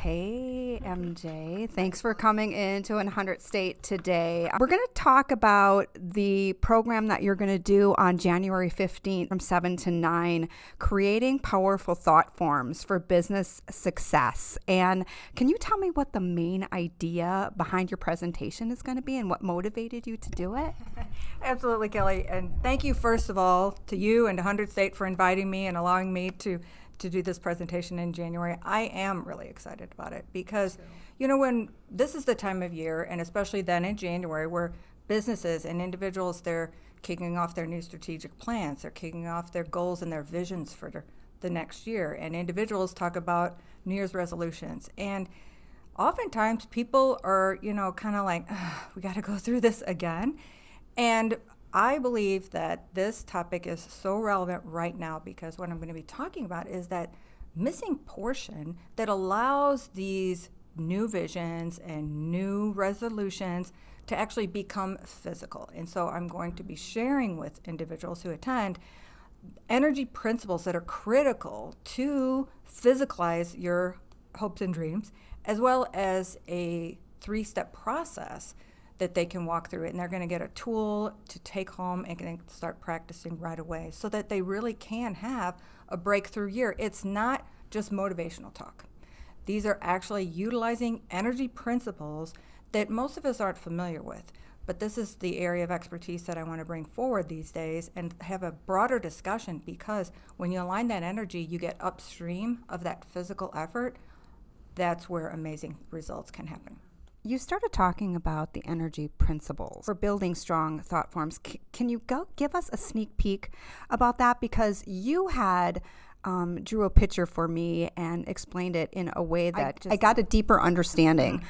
Hey, MJ. Thanks for coming into 100 State today. We're going to talk about the program that you're going to do on January 15th from 7 to 9, Creating Powerful Thoughtforms for Business Success. And can you tell me what the main idea behind your presentation is going to be and what motivated you to do it? Absolutely, Kelly. And thank you, first of all, to you and to 100 State for inviting me and allowing me to do this presentation in January. I am really excited about it because, when this is the time of year, and especially then in January, where businesses and individuals, they're kicking off their new strategic plans, they're kicking off their goals and their visions for the next year. And individuals talk about New Year's resolutions. And oftentimes people are, kind of like, we got to go through this again. And I believe that this topic is so relevant right now because what I'm going to be talking about is that missing portion that allows these new visions and new resolutions to actually become physical. And so I'm going to be sharing with individuals who attend energy principles that are critical to physicalize your hopes and dreams, as well as a 3-step process that they can walk through it, and they're going to get a tool to take home and can start practicing right away so that they really can have a breakthrough year. It's not just motivational talk. These are actually utilizing energy principles that most of us aren't familiar with, but this is the area of expertise that I want to bring forward these days and have a broader discussion, because when you align that energy, you get upstream of that physical effort. That's where amazing results can happen. You started talking about the energy principles for building strong thought forms. Can you give us a sneak peek about that? Because you had drew a picture for me and explained it in a way that I got a deeper understanding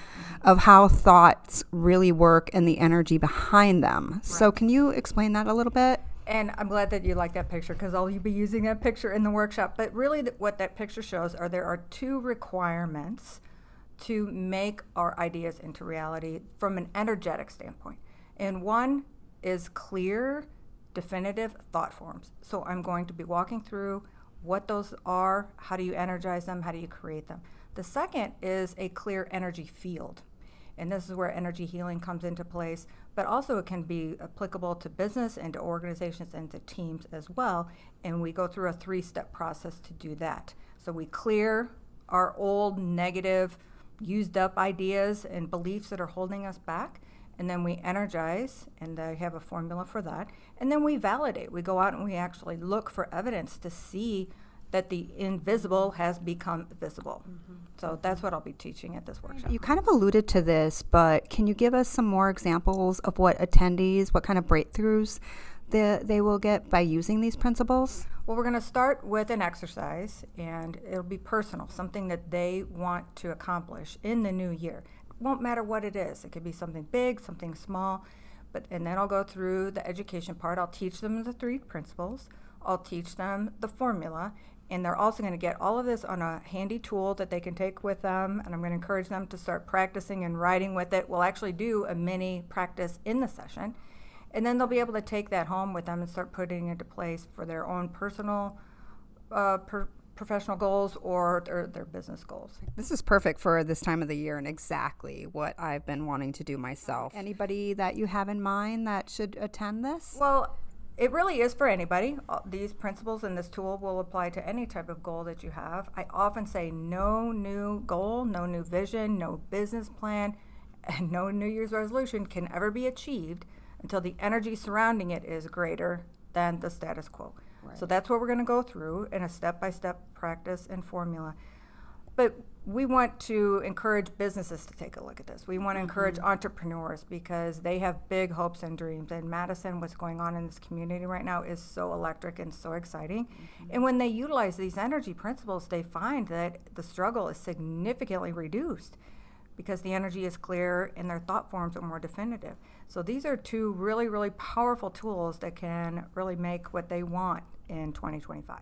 of how thoughts really work and the energy behind them. Right. So can you explain that a little bit? And I'm glad that you like that picture because I'll be using that picture in the workshop. But really what that picture shows are there are 2 requirements to make our ideas into reality from an energetic standpoint. And one is clear, definitive thought forms. So I'm going to be walking through what those are, how do you energize them, how do you create them. The second is a clear energy field. And this is where energy healing comes into place, but also it can be applicable to business and to organizations and to teams as well. And we go through a 3-step process to do that. So we clear our old negative used up ideas and beliefs that are holding us back, and then we energize, and I have a formula for that, and then we validate. We go out and we actually look for evidence to see that the invisible has become visible. So that's what I'll be teaching at this workshop. You kind of alluded to this, but can you give us some more examples of what attendees, what kind of breakthroughs they will get by using these principles? Well, we're going to start with an exercise, and it'll be personal, something that they want to accomplish in the new year. It won't matter what it is. It could be something big, something small, and then I'll go through the education part. I'll teach them the 3 principles. I'll teach them the formula, and they're also going to get all of this on a handy tool that they can take with them, and I'm going to encourage them to start practicing and writing with it. We'll actually do a mini practice in the session. And then they'll be able to take that home with them and start putting it into place for their own personal, professional goals or their business goals. This is perfect for this time of the year and exactly what I've been wanting to do myself. Anybody that you have in mind that should attend this? Well, it really is for anybody. These principles and this tool will apply to any type of goal that you have. I often say no new goal, no new vision, no business plan, and no New Year's resolution can ever be achieved until the energy surrounding it is greater than the status quo. Right. So that's what we're going to go through in a step-by-step practice and formula. But we want to encourage businesses to take a look at this. We want to encourage entrepreneurs because they have big hopes and dreams. And Madison, what's going on in this community right now is so electric and so exciting. And when they utilize these energy principles, they find that the struggle is significantly reduced because the energy is clear and their thought forms are more definitive. So these are 2 really, really powerful tools that can really make what they want in 2025.